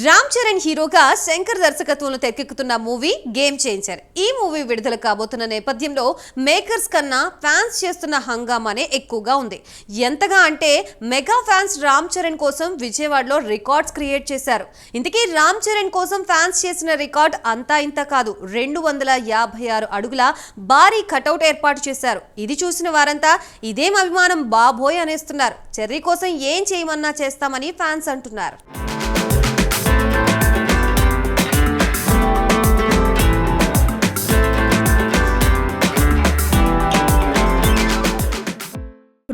రామ్ చరణ్ హీరోగా శంకర్ దర్శకత్వంలో తెరకెక్కుతున్న మూవీ గేమ్ చేంజర్. ఈ మూవీ విడుదల కాబోతున్న నేపథ్యంలో మేకర్స్ కన్నా ఫ్యాన్స్ చేస్తున్న హంగామానే ఎక్కువగా ఉంది. ఎంతగా అంటే మెగా ఫ్యాన్స్ రామ్ చరణ్ కోసం విజయవాడలో రికార్డ్స్ క్రియేట్ చేశారు. ఇంతకీ రామ్ చరణ్ కోసం ఫ్యాన్స్ చేసిన రికార్డ్ అంతా ఇంత కాదు, 256 అడుగుల భారీ కటౌట్ ఏర్పాటు చేశారు. ఇది చూసిన వారంతా ఇదేం అభిమానం బాబోయ్ అనేస్తున్నారు. చెర్రీ కోసం ఏం చేయమన్నా చేస్తామని ఫ్యాన్స్ అంటున్నారు.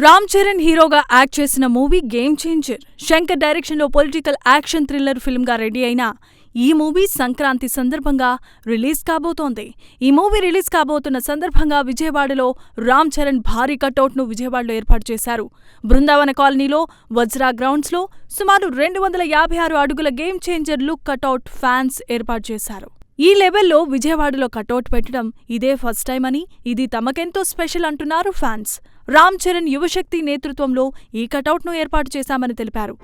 రామ్ చరణ్ హీరోగా యాక్ట్ చేసిన మూవీ గేమ్ చేంజర్. శంకర్ డైరెక్షన్లో పొలిటికల్ యాక్షన్ థ్రిల్లర్ ఫిల్మ్గా రెడీ అయిన ఈ మూవీ సంక్రాంతి సందర్భంగా రిలీజ్ కాబోతోంది. ఈ మూవీ రిలీజ్ కాబోతున్న సందర్భంగా విజయవాడలో రామ్ చరణ్ భారీ కటౌట్ను విజయవాడలో ఏర్పాటు చేశారు. బృందావన కాలనీలో వజ్రా గ్రౌండ్స్లో సుమారు 256 అడుగుల game changer look cutout fans ఏర్పాటు చేశారు. ఈ లెవెల్లో విజయవాడలో కటౌట్ పెట్టడం ఇదే ఫస్ట్ టైం అని, ఇది తమకెంతో స్పెషల్ అంటున్నారు ఫ్యాన్స్. రామ్ చరణ్ యువశక్తి నేతృత్వంలో ఈ కటౌట్ను ఏర్పాటు చేశామని తెలిపారు.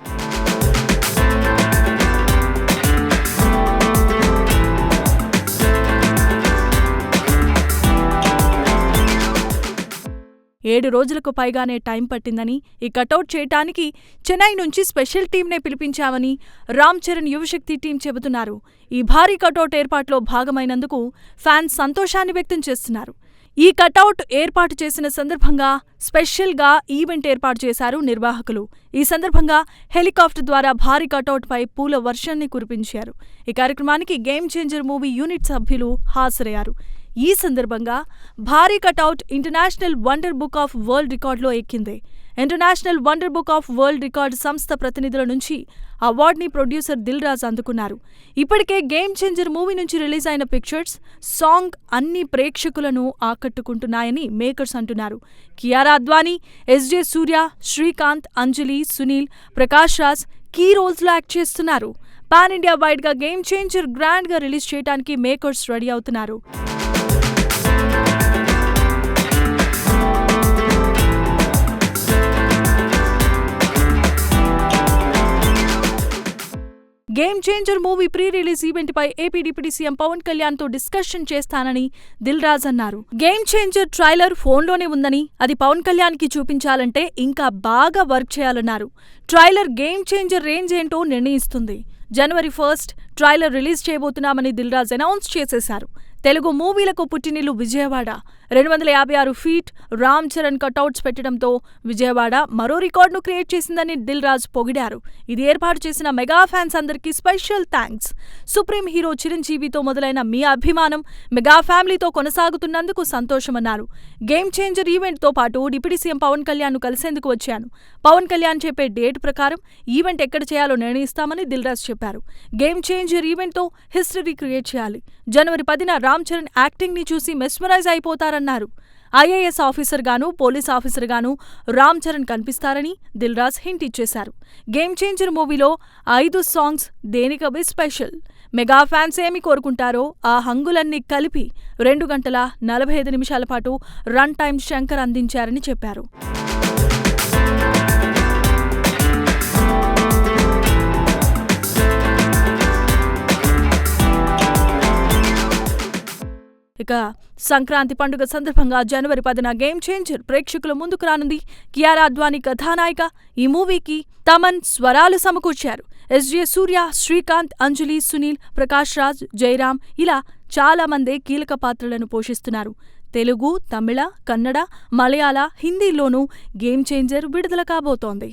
ఏడు రోజులకు పైగానే టైం పట్టిందని, ఈ కటౌట్ చేయటానికి చెన్నై నుంచి స్పెషల్ టీంనే పిలిపించామని రామ్ చరణ్ యువశక్తి టీం చెబుతున్నారు. ఈ భారీ కటౌట్ ఏర్పాట్లో భాగమైనందుకు ఫ్యాన్స్ సంతోషాన్ని వ్యక్తం చేస్తున్నారు. ఈ కటౌట్ ఏర్పాటు చేసిన సందర్భంగా స్పెషల్గా ఈవెంట్ ఏర్పాటు చేశారు నిర్వాహకులు. ఈ సందర్భంగా హెలికాప్టర్ ద్వారా భారీ కటౌట్పై పూల వర్షాన్ని కురిపించారు. ఈ కార్యక్రమానికి గేమ్ చేంజర్ మూవీ యూనిట్ సభ్యులు హాజరయ్యారు. ఈ సందర్భంగా భారీ cutout international wonder book of world రికార్డులో ఎక్కింది. International wonder book of world record సంస్థ ప్రతినిధుల నుంచి అవార్డుని ప్రొడ్యూసర్ దిల్ రాజు అందుకున్నారు. ఇప్పటికే గేమ్ చేంజర్ మూవీ నుంచి రిలీజ్ అయిన పిక్చర్స్, సాంగ్ అన్ని ప్రేక్షకులను ఆకట్టుకుంటున్నాయని మేకర్స్ అంటున్నారు. కియారా అద్వానీ, ఎస్జే సూర్య, శ్రీకాంత్, అంజలి, సునీల్, ప్రకాష్ రాజ్ కీ రోల్స్లో యాక్ట్ చేస్తున్నారు. పాన్ ఇండియా వైడ్ గా గేమ్ చేంజర్ గ్రాండ్ గా రిలీజ్ చేయడానికి మేకర్స్ రెడీ అవుతున్నారు. Game changer movie pre release event పై AP deputy CM Pawan Kalyan తో డిస్కషన్ చేస్తానని దిల్ రాజ్ అన్నారు. గేమ్ చేంజర్ ట్రైలర్ ఫోన్లోనే ఉందని, అది పవన్ కళ్యాణ్ కి చూపించాలంటే ఇంకా బాగా వర్క్ చేయాలన్నారు. ట్రైలర్ గేమ్ చేంజర్ రేంజ్ ఏంటో నిర్ణయిస్తుంది. జనవరి 1 ట్రైలర్ రిలీజ్ చేయబోతున్నామని దిల్ రాజ్ అనౌన్స్ చేసేశారు. తెలుగు మూవీలకు పుట్టినిల్లు విజయవాడ. 256 ఫీట్ రామ్ చరణ్ కటౌట్స్ పెట్టడంతో విజయవాడ మరో రికార్డును క్రియేట్ చేసిందని దిల్ రాజ్ పొగిడారు. ఇది ఏర్పాటు చేసిన మెగా ఫ్యాన్స్ అందరికీ స్పెషల్ థ్యాంక్స్. సుప్రీం హీరో చిరంజీవితో మొదలైన మీ అభిమానం మెగా ఫ్యామిలీతో కొనసాగుతున్నందుకు సంతోషమన్నారు. గేమ్ చేంజర్ ఈవెంట్తో పాటు డిప్యూటీ సీఎం పవన్ కళ్యాణ్ను కలిసేందుకు వచ్చాను. పవన్ కళ్యాణ్ చెప్పే డేట్ ప్రకారం ఈవెంట్ ఎక్కడ చేయాలో నిర్ణయిస్తామని దిల్ రాజ్ చెప్పారు. గేమ్ చేంజర్ ఈవెంట్తో హిస్టరీ క్రియేట్ చేయాలి. జనవరి 10న రామ్ చరణ్ యాక్టింగ్ ని చూసి మెస్మరైజ్ అయిపోతారన్నారు. ఐఏఎస్ ఆఫీసర్ గాను, పోలీస్ ఆఫీసర్ గాను రామ్ చరణ్ కనిపిస్తారని దిల్ రాజ్ హింట్ ఇచ్చేశారు. గేమ్ చేంజర్ మూవీలో 5 సాంగ్స్ దేనికవి స్పెషల్. మెగా ఫ్యాన్స్ ఏమి కోరుకుంటారో ఆ హంగులన్నీ కలిపి 2 గంటల 45 నిమిషాల పాటు రన్ టైం శంకర్ అందించారని చెప్పారు. ఇక సంక్రాంతి పండుగ సందర్భంగా జనవరి 10న గేమ్ చేంజర్ ప్రేక్షకుల ముందుకు రానుంది. కియారా అద్వానీ కథానాయిక. ఈ మూవీకి తమన్ స్వరాలు సమకూర్చారు. ఎస్జే సూర్య, శ్రీకాంత్, అంజలి, సునీల్, ప్రకాష్ రాజ్, జయరాం ఇలా చాలా మందే కీలక పాత్రలను పోషిస్తున్నారు. తెలుగు, తమిళ, కన్నడ, మలయాళ, హిందీలోనూ గేమ్ చేంజర్ విడుదల కాబోతోంది.